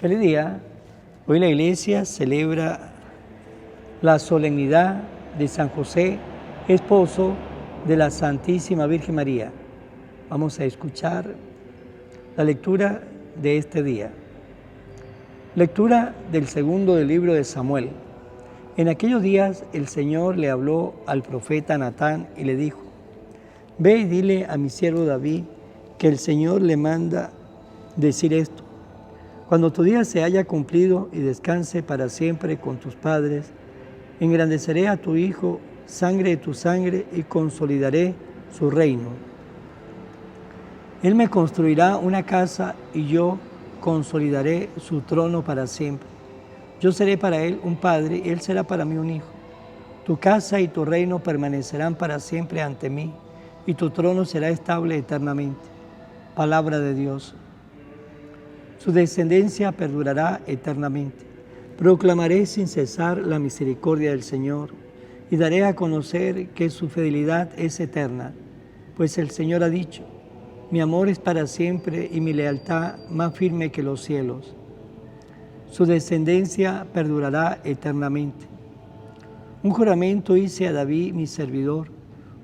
Feliz día. Hoy la iglesia celebra la solemnidad de San José, esposo de la Santísima Virgen María. Vamos a escuchar la lectura de este día. Lectura del segundo del libro de Samuel. En aquellos días el Señor le habló al profeta Natán y le dijo: Ve y dile a mi siervo David que el Señor le manda decir esto: Cuando tu día se haya cumplido y descanse para siempre con tus padres, engrandeceré a tu hijo, sangre de tu sangre, y consolidaré su reino. Él me construirá una casa y yo consolidaré su trono para siempre. Yo seré para él un padre y él será para mí un hijo. Tu casa y tu reino permanecerán para siempre ante mí, y tu trono será estable eternamente. Palabra de Dios. Su descendencia perdurará eternamente. Proclamaré sin cesar la misericordia del Señor y daré a conocer que su fidelidad es eterna, pues el Señor ha dicho: mi amor es para siempre y mi lealtad más firme que los cielos. Su descendencia perdurará eternamente. Un juramento hice a David, mi servidor,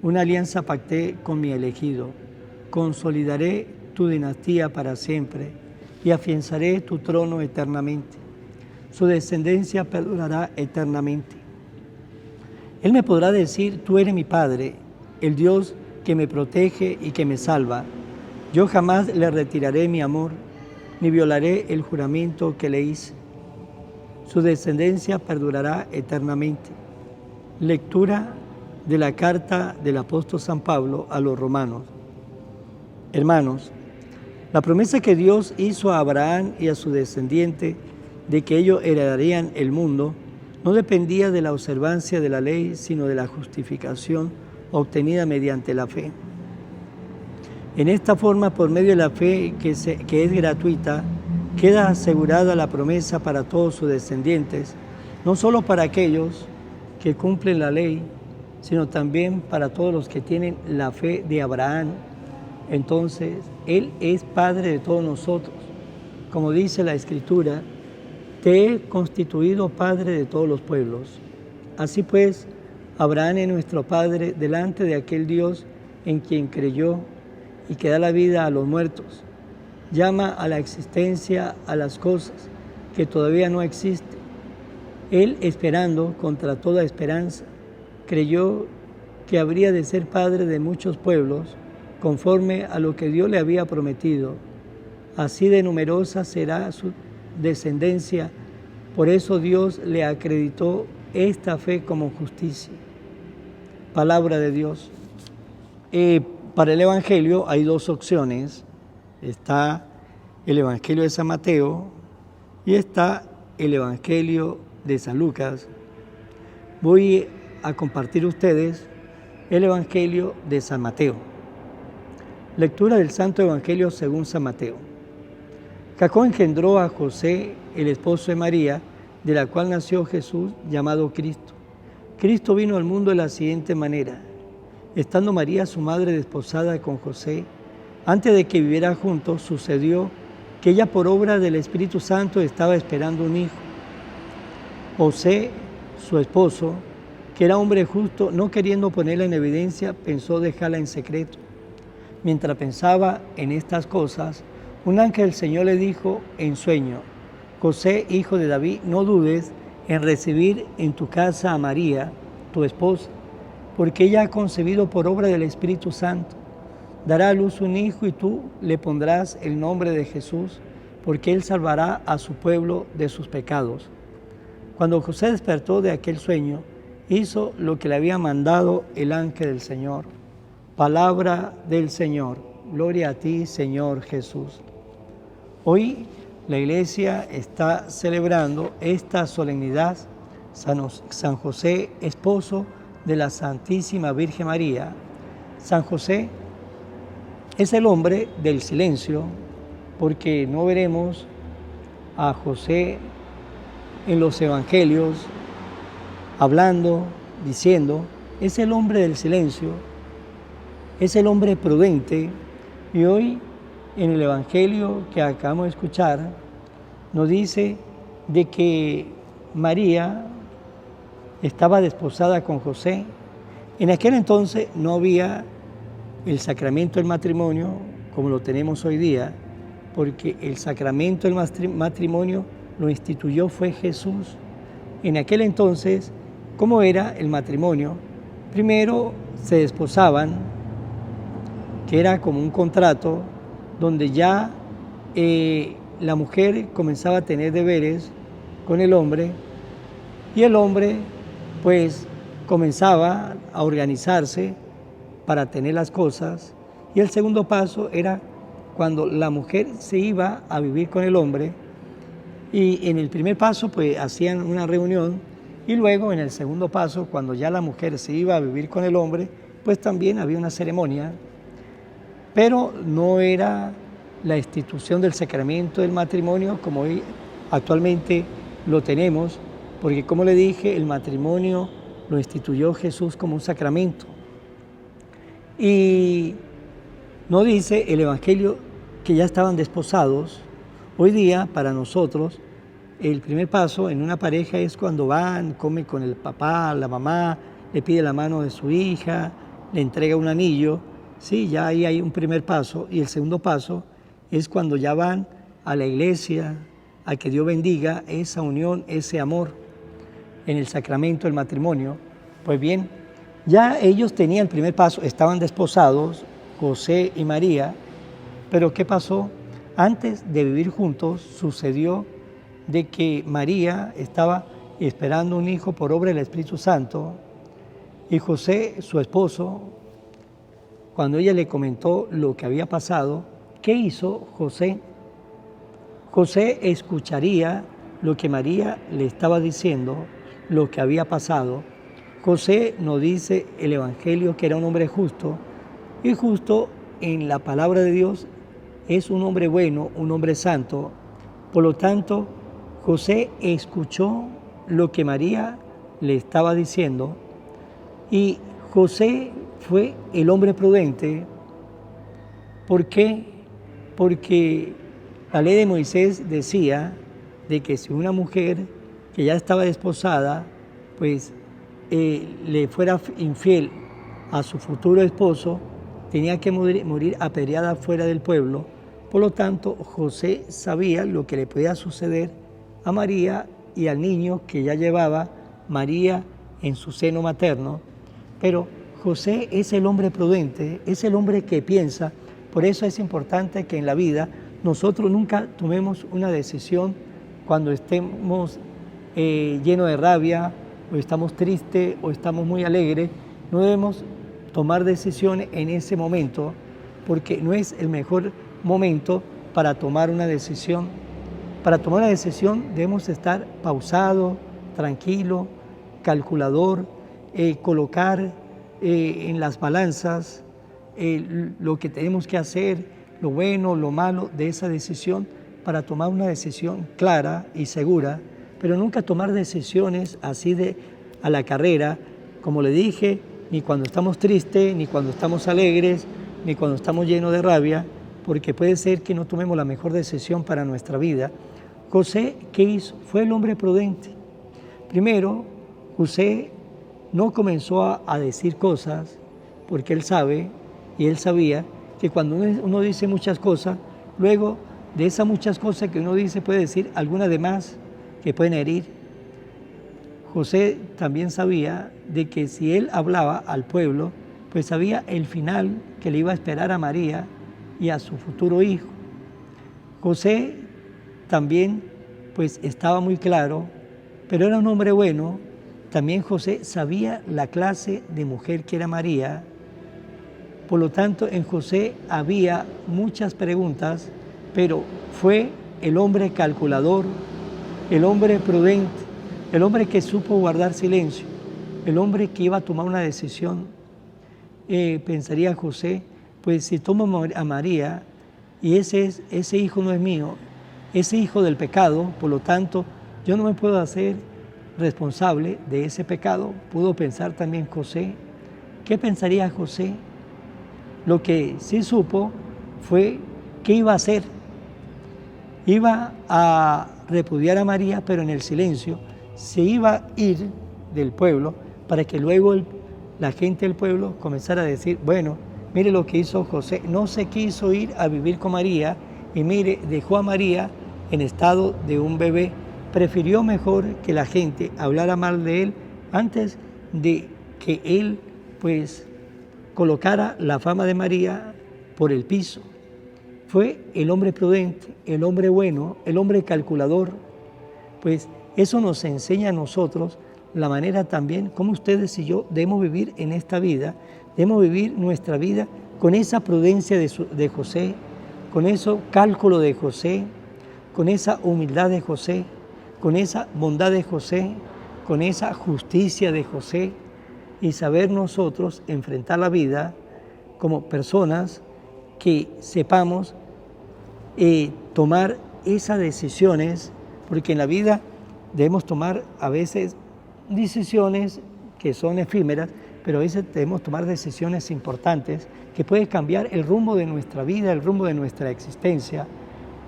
una alianza pacté con mi elegido. Consolidaré tu dinastía para siempre y afianzaré tu trono eternamente. Su descendencia perdurará eternamente. Él me podrá decir: tú eres mi Padre, el Dios que me protege y que me salva. Yo jamás le retiraré mi amor, ni violaré el juramento que le hice. Su descendencia perdurará eternamente. Lectura de la carta del apóstol San Pablo a los romanos. Hermanos, la promesa que Dios hizo a Abraham y a su descendiente de que ellos heredarían el mundo no dependía de la observancia de la ley, sino de la justificación obtenida mediante la fe. En esta forma, por medio de la fe que es gratuita, queda asegurada la promesa para todos sus descendientes, no solo para aquellos que cumplen la ley, sino también para todos los que tienen la fe de Abraham. Entonces, Él es Padre de todos nosotros. Como dice la Escritura: te he constituido Padre de todos los pueblos. Así pues, Abraham es nuestro Padre delante de aquel Dios en quien creyó y que da la vida a los muertos. Llama a la existencia a las cosas que todavía no existen. Él, esperando contra toda esperanza, creyó que habría de ser Padre de muchos pueblos, conforme a lo que Dios le había prometido. Así de numerosa será su descendencia. Por eso Dios le acreditó esta fe como justicia. Palabra de Dios. Para el Evangelio hay dos opciones. Está el Evangelio de San Mateo y está el Evangelio de San Lucas. Voy a compartir ustedes el Evangelio de San Mateo. Lectura del Santo Evangelio según San Mateo. Jacob engendró a José, el esposo de María, de la cual nació Jesús, llamado Cristo. Cristo vino al mundo de la siguiente manera. Estando María, su madre, desposada con José, antes de que vivieran juntos, sucedió que ella, por obra del Espíritu Santo, estaba esperando un hijo. José, su esposo, que era hombre justo, no queriendo ponerla en evidencia, pensó dejarla en secreto. Mientras pensaba en estas cosas, un ángel del Señor le dijo en sueño: José, hijo de David, no dudes en recibir en tu casa a María, tu esposa, porque ella ha concebido por obra del Espíritu Santo. Dará a luz un hijo y tú le pondrás el nombre de Jesús, porque él salvará a su pueblo de sus pecados. Cuando José despertó de aquel sueño, hizo lo que le había mandado el ángel del Señor. Palabra del Señor. Gloria a ti, Señor Jesús. Hoy la Iglesia está celebrando esta solemnidad, San José, esposo de la Santísima Virgen María. San José es el hombre del silencio, porque no veremos a José en los evangelios hablando, diciendo. Es el hombre del silencio, es el hombre prudente. Y hoy, en el evangelio que acabamos de escuchar, nos dice de que María estaba desposada con José. En aquel entonces no había el sacramento del matrimonio como lo tenemos hoy día, porque el sacramento del matrimonio lo instituyó fue Jesús. En aquel entonces, ¿cómo era el matrimonio? Primero se desposaban, que era como un contrato donde ya la mujer comenzaba a tener deberes con el hombre y el hombre pues comenzaba a organizarse para tener las cosas, y el segundo paso era cuando la mujer se iba a vivir con el hombre, y en el primer paso pues hacían una reunión, y luego en el segundo paso, cuando ya la mujer se iba a vivir con el hombre, pues también había una ceremonia, pero no era la institución del sacramento del matrimonio como hoy actualmente lo tenemos, porque como le dije, el matrimonio lo instituyó Jesús como un sacramento. Y no dice el Evangelio que ya estaban desposados. Hoy día, para nosotros, el primer paso en una pareja es cuando van, comen con el papá, la mamá, le pide la mano de su hija, le entrega un anillo. Sí, ya ahí hay un primer paso. Y el segundo paso es cuando ya van a la iglesia, a que Dios bendiga esa unión, ese amor en el sacramento del matrimonio. Pues bien, ya ellos tenían el primer paso, estaban desposados, José y María, pero ¿qué pasó? Antes de vivir juntos sucedió de que María estaba esperando un hijo por obra del Espíritu Santo, y José, su esposo, cuando ella le comentó lo que había pasado, ¿qué hizo José? José escucharía lo que María le estaba diciendo, lo que había pasado. José nos dice el Evangelio que era un hombre justo, y justo en la palabra de Dios es un hombre bueno, un hombre santo. Por lo tanto, José escuchó lo que María le estaba diciendo, y José fue el hombre prudente. ¿Por qué? Porque la ley de Moisés decía de que si una mujer que ya estaba desposada, pues le fuera infiel a su futuro esposo, tenía que morir apedreada fuera del pueblo. Por lo tanto, José sabía lo que le podía suceder a María y al niño que ya llevaba María en su seno materno. Pero José es el hombre prudente, es el hombre que piensa. Por eso es importante que en la vida nosotros nunca tomemos una decisión cuando estemos llenos de rabia, o estamos tristes, o estamos muy alegres. No debemos tomar decisiones en ese momento, porque no es el mejor momento para tomar una decisión. Para tomar una decisión debemos estar pausados, tranquilos, calculador, colocar en las balanzas lo que tenemos que hacer, lo bueno, lo malo de esa decisión, para tomar una decisión clara y segura, pero nunca tomar decisiones así a la carrera, como le dije, ni cuando estamos tristes, ni cuando estamos alegres, ni cuando estamos llenos de rabia, porque puede ser que no tomemos la mejor decisión para nuestra vida. José, ¿qué hizo? Fue el hombre prudente. Primero, José no comenzó a decir cosas, porque él sabe y él sabía que cuando uno dice muchas cosas, luego de esas muchas cosas que uno dice puede decir algunas de más que pueden herir. José también sabía de que si él hablaba al pueblo, pues sabía el final que le iba a esperar a María y a su futuro hijo. José también pues estaba muy claro, pero era un hombre bueno. También José sabía la clase de mujer que era María. Por lo tanto, en José había muchas preguntas, pero fue el hombre calculador, el hombre prudente, el hombre que supo guardar silencio, el hombre que iba a tomar una decisión. Pensaría José, pues si tomo a María y ese hijo no es mío, ese hijo del pecado, por lo tanto, yo no me puedo hacer responsable de ese pecado. Pudo pensar también José. ¿Qué pensaría José? Lo que sí supo fue qué iba a hacer. Iba a repudiar a María, pero en el silencio se iba a ir del pueblo para que luego la gente del pueblo comenzara a decir, bueno, mire lo que hizo José, no se quiso ir a vivir con María y mire, dejó a María en estado de un bebé, prefirió mejor que la gente hablara mal de él antes de que él pues colocara la fama de María por el piso. Fue el hombre prudente, el hombre bueno, el hombre calculador. Pues eso nos enseña a nosotros la manera también como ustedes y yo debemos vivir en esta vida, debemos vivir nuestra vida con esa prudencia de José, con ese cálculo de José, con esa humildad de José, con esa bondad de José, con esa justicia de José, y saber nosotros enfrentar la vida como personas que sepamos tomar esas decisiones, porque en la vida debemos tomar a veces decisiones que son efímeras, pero a veces debemos tomar decisiones importantes que pueden cambiar el rumbo de nuestra vida, el rumbo de nuestra existencia.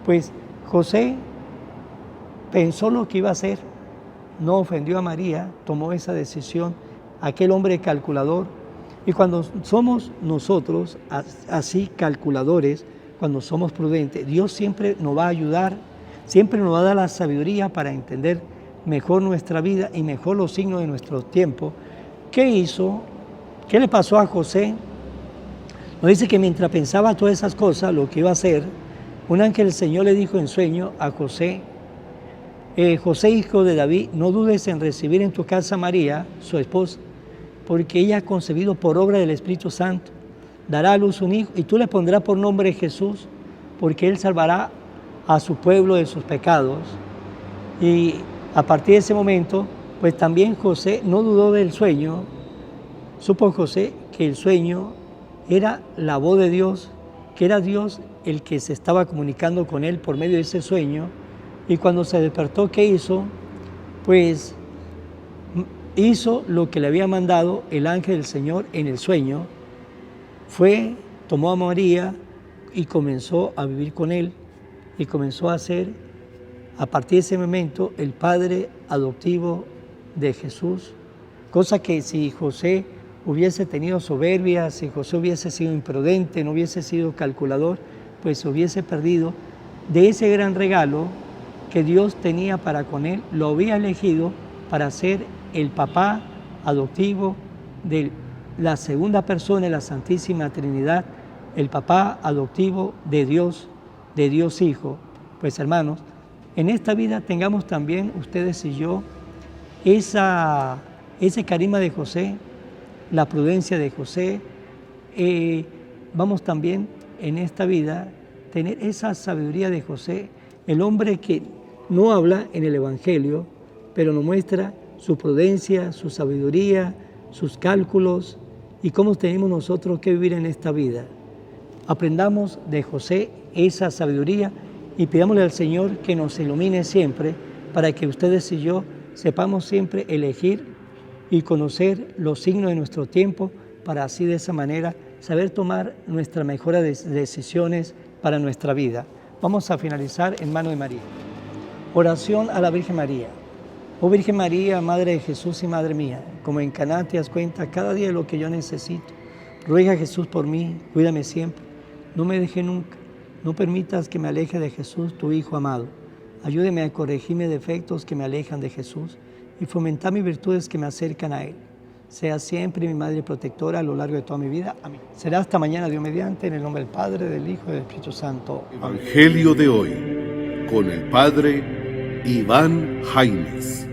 Pues José pensó lo que iba a hacer, no ofendió a María, tomó esa decisión, aquel hombre calculador. Y cuando somos nosotros así calculadores, cuando somos prudentes, Dios siempre nos va a ayudar, siempre nos va a dar la sabiduría para entender mejor nuestra vida y mejor los signos de nuestro tiempo. ¿Qué hizo? ¿Qué le pasó a José? Nos dice que mientras pensaba todas esas cosas, lo que iba a hacer, un ángel del Señor le dijo en sueño a José, José, hijo de David, no dudes en recibir en tu casa a María, su esposa, porque ella ha concebido por obra del Espíritu Santo. Dará a luz un hijo y tú le pondrás por nombre Jesús, porque él salvará a su pueblo de sus pecados. Y a partir de ese momento, pues también José no dudó del sueño. Supo José que el sueño era la voz de Dios, que era Dios el que se estaba comunicando con él por medio de ese sueño. Y cuando se despertó, ¿qué hizo? Pues hizo lo que le había mandado el ángel del Señor en el sueño. Tomó a María y comenzó a vivir con él y comenzó a ser, a partir de ese momento, el padre adoptivo de Jesús. Cosa que si José hubiese tenido soberbia, si José hubiese sido imprudente, no hubiese sido calculador, pues se hubiese perdido de ese gran regalo que Dios tenía para con él. Lo había elegido para ser el papá adoptivo de la segunda persona de la Santísima Trinidad, el papá adoptivo de Dios Hijo. Pues hermanos, en esta vida tengamos también ustedes y yo ese carisma de José, la prudencia de José. Vamos también en esta vida tener esa sabiduría de José, el hombre que no habla en el Evangelio, pero nos muestra su prudencia, su sabiduría, sus cálculos y cómo tenemos nosotros que vivir en esta vida. Aprendamos de José esa sabiduría y pidámosle al Señor que nos ilumine siempre para que ustedes y yo sepamos siempre elegir y conocer los signos de nuestro tiempo para así de esa manera saber tomar nuestras mejores decisiones para nuestra vida. Vamos a finalizar en mano de María. Oración a la Virgen María. Oh Virgen María, Madre de Jesús y Madre mía, como en Caná te das cuenta cada día de lo que yo necesito. Ruega a Jesús por mí, cuídame siempre. No me deje nunca. No permitas que me aleje de Jesús, tu Hijo amado. Ayúdeme a corregir mis defectos que me alejan de Jesús y fomentar mis virtudes que me acercan a Él. Sea siempre mi Madre protectora a lo largo de toda mi vida. Amén. Será hasta mañana, Dios mediante, en el nombre del Padre, del Hijo y del Espíritu Santo. Amén. Evangelio de hoy, con el Padre Iván Jaimes.